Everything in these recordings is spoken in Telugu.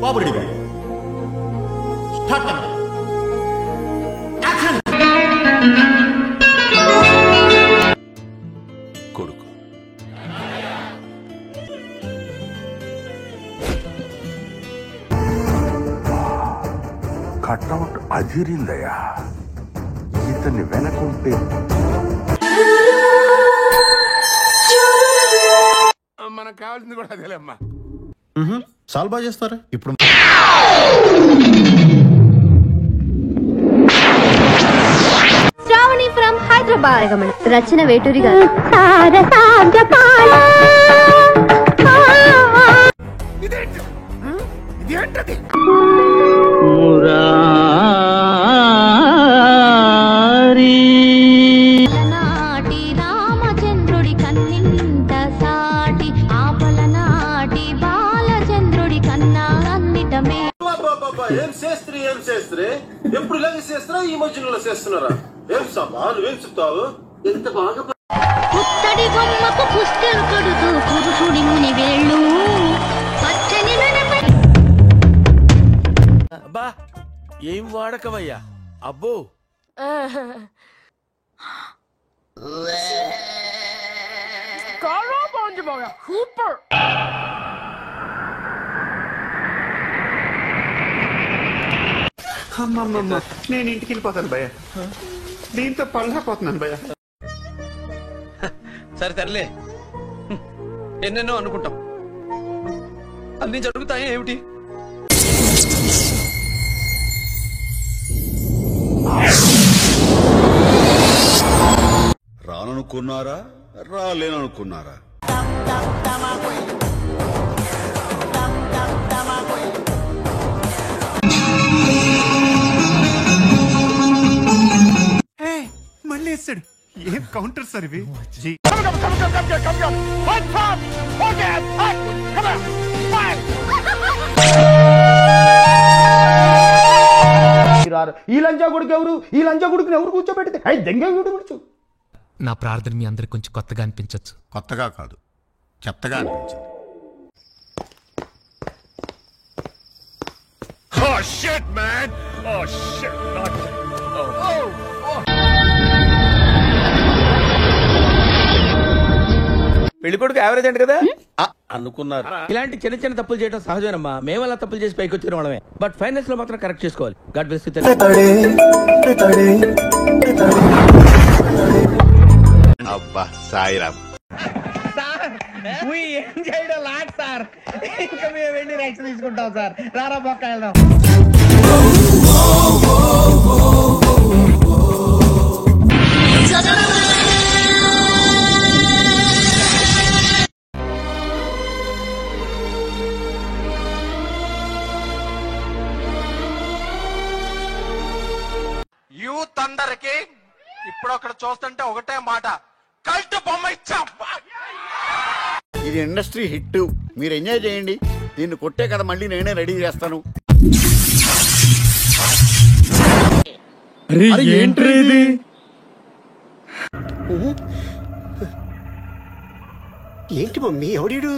బాబు రెడీ స్టార్ట్ కొడుకు కట్అవుట్ అదిరిందయ్యా. ఇతన్ని వెనకుంటే మనకు కావాల్సింది కూడా అదేలేమ్మా. చాలా బాగా చేస్తారా ఇప్పుడు. శ్రావణి ఫ్రమ్ హైదరాబాద్. రచన వేటూరి గారు. ఇదేంటది? నాటి రామచంద్రుడి కన్నింత సాటి ఆపలనాటి బాలచంద్రుడి కన్నా అన్నిటమే. ఏం చేస్త్రీ ఎప్పుడు ఇలాగే చేస్తారా? ఈ మధ్యలో చేస్తున్నారా? ఏం సమాలు ఏం చెప్తావు? ఎంత బాగా పుత్తడి బొమ్మకు పుస్తలు కొడుతూ పురుషుడి ముని వేళ్ళు పచ్చని అబ్బా ఏం వాడకవయ్యా అబ్బో. నేను ఇంటికి వెళ్ళిపోతాను భయ్య. దీంతో పళ్ళపోతున్నాను భయ్య. సరే సర్లే, ఎన్నెన్నో అనుకుంటాం, అన్ని జరుగుతాయి ఏమిటి? రాననుకున్నారా రాలేననుకున్నారా? మళ్ళీ వేస్తాడు. ఏం కౌంటర్ సార్ ఇవి? ఈ లంచా కొడుకు ఎవరు? ఈ లంచా కొడుకుని ఎవరు కూర్చోబెడితే అయి దెంగే కూర్చో. నా ప్రార్థన మీ అందరికి కొంచెం కొత్తగా అనిపించచ్చు. కొత్తగా కాదు, చెత్తగా అనిపించింది. పెళ్లికొడుకు యావరేజ్ అంట కదా అనుకున్నారు. ఇలాంటి చిన్న చిన్న తప్పులు చేయడం సహజమేనమ్మా. మేము అలా తప్పులు చేసి పైకి వచ్చిన వాళ్ళమే. బట్ ఫైనాన్స్ లో మాత్రం కరెక్ట్ చేసుకోవాలి. God bless you. అబ్బా సాయిరామ్. ఏం చేయడం లాట్ సార్. ఇంకా మేము వెళ్ళి రైట్స్ తీసుకుంటాం సార్. రారా పక్క వెళ్దాం. యూత్ అందరికి ఇప్పుడు అక్కడ చూస్తుంటే ఒకటే మాట, కల్ట్ బొమ్మ ఇచ్చాం. ఇది ఇండస్ట్రీ హిట్, మీరు ఎంజాయ్ చేయండి. దీన్ని కొట్టే కదా మళ్ళీ నేనే రెడీ చేస్తాను. ఏంటి ఏంటి మమ్మీ ఎవడీడు?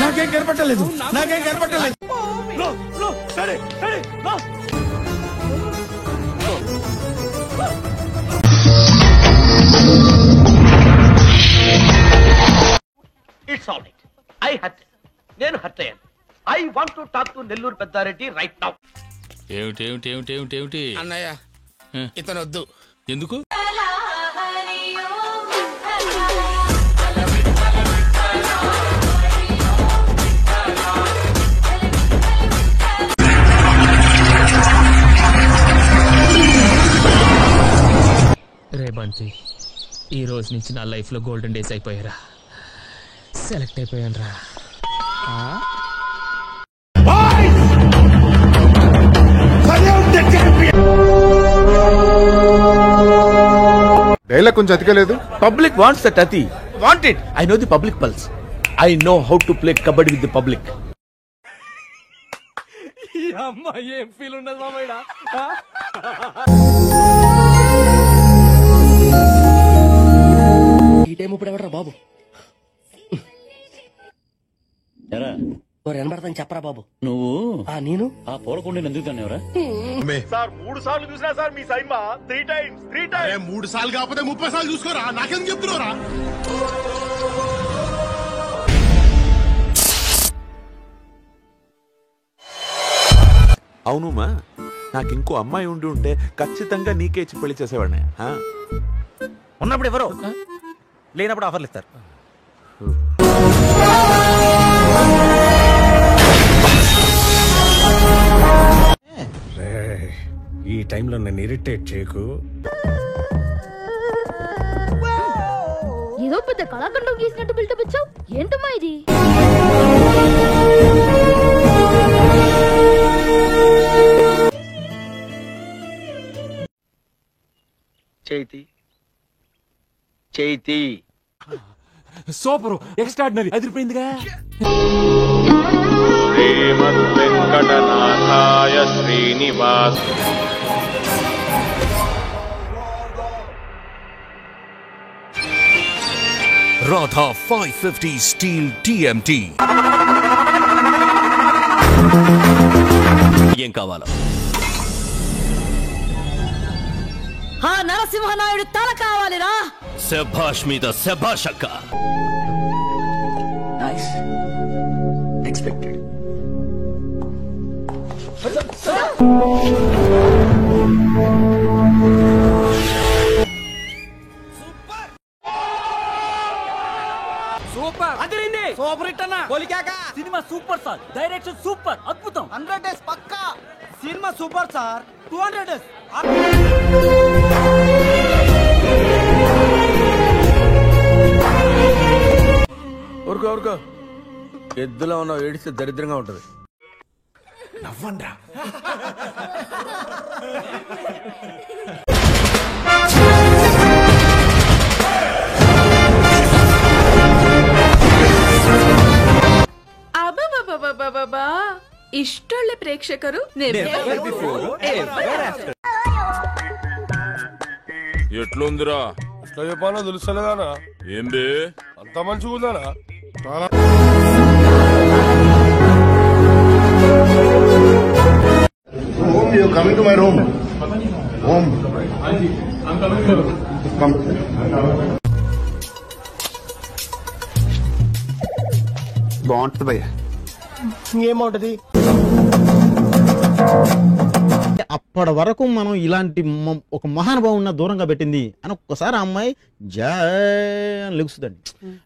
నాకేం కనపట్టలేదు. సరే సరే ఇట్స్ ఆల్ రైట్. నేను హర్ట్ అయ్యాను. I want to talk to Nellore Peddareddy right now. ఏమిటి అన్నయ్య, ఇతను వద్దు. ఎందుకు? రే బంటి, ఈ రోజు నుంచి నా లైఫ్ లో గోల్డెన్ డేస్ అయిపోయారా. సెలెక్ట్ అయిపోయాను రా. డైలాగ్ కొంచెం అతికలేదు. పబ్లిక్ వాంట్స్ దట్ అతి. Want it. I know the public pulse. I know how to play kabaddi with the public. ఈ అమ్మాయి ఏం ఫీల్ ఉన్నది మామయ్య? వినబడతాను చెప్పరా బాబు. నువ్వు నేను ఆ పూలకొండని ఎందుకు తన్నావురా? సార్ 3 సార్లు చూసినా సార్ మీ సినిమా 3 టైమ్స్ 3 సార్లు కాకపోతే 30 సార్లు చూసుకోరా, నాకెందుకు చెప్తున్నారా? అవునుమా, నాకు ఇంకో అమ్మాయి ఉండి ఉంటే ఖచ్చితంగా నీకే ఇచ్చి పెళ్లి చేసేవాడిని. ఉన్నప్పుడు ఎవరో లేనప్పుడు ఆఫర్లు ఇస్తారు. ఈ టైంలో నన్ను ఇరిటేట్ చేయకు. ఏదో పెద్ద కళాఖండం గీసినట్టు బిల్డప్ ఇచ్చావు, ఏంటమ్మా ఇది? Chaithi Chaithi super, extraordinary, అదిరిపోయిందిగా. శ్రీమద్ వెంకటనాథాయ శ్రీనివాస్. Radha 550 Steel TMT. ఏం కావాలా? నరసింహనాయుడు తల కావాలిరా. శభాష్ మీద శభాష్ అక్క. Nice expected. సూపర్, అదిరింది. సూపర్ హిట్ అన్న. పోలికాక cinema super sir, direction super, అద్భుతం. 100 డేస్ పక్కా. Cinema super sir, 200 days. ఊరుకో ఎద్దులో ఉన్న ఏడిస్తే దరిద్రంగా ఉంటది. నవ్వండ్రా. అబ్బా ఇష్టొళ్ళ ప్రేక్షకరు. ఎట్లుందిరా? ఎట్లా చెప్పాలో తెలుస్తలేదానా? ఏం బే అంత మంచిగా ఉందానా? Coming to my room. బాగుంటది భయ్య. ఏమవుతుంది? అప్పటి వరకు మనం ఇలాంటి ఒక మహానుభావున్న దూరంగా పెట్టింది అని ఒక్కసారి ఆ అమ్మాయి అని లెగుస్తుందండి.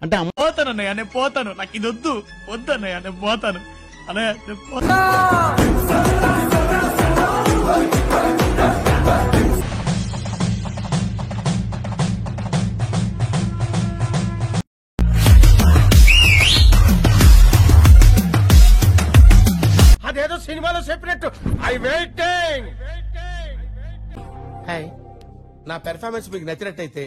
అంటే పోతానన్నయ్య, నేను పోతాను, నాకు ఇది వద్దు వద్దన్నయ్య, నేను పోతాను అన్నయ్య. అదేదో సినిమాలో చెప్పినట్టు ఐ వెయిటింగ్. నా పెర్ఫార్మెన్స్ మీకు నచ్చినట్టయితే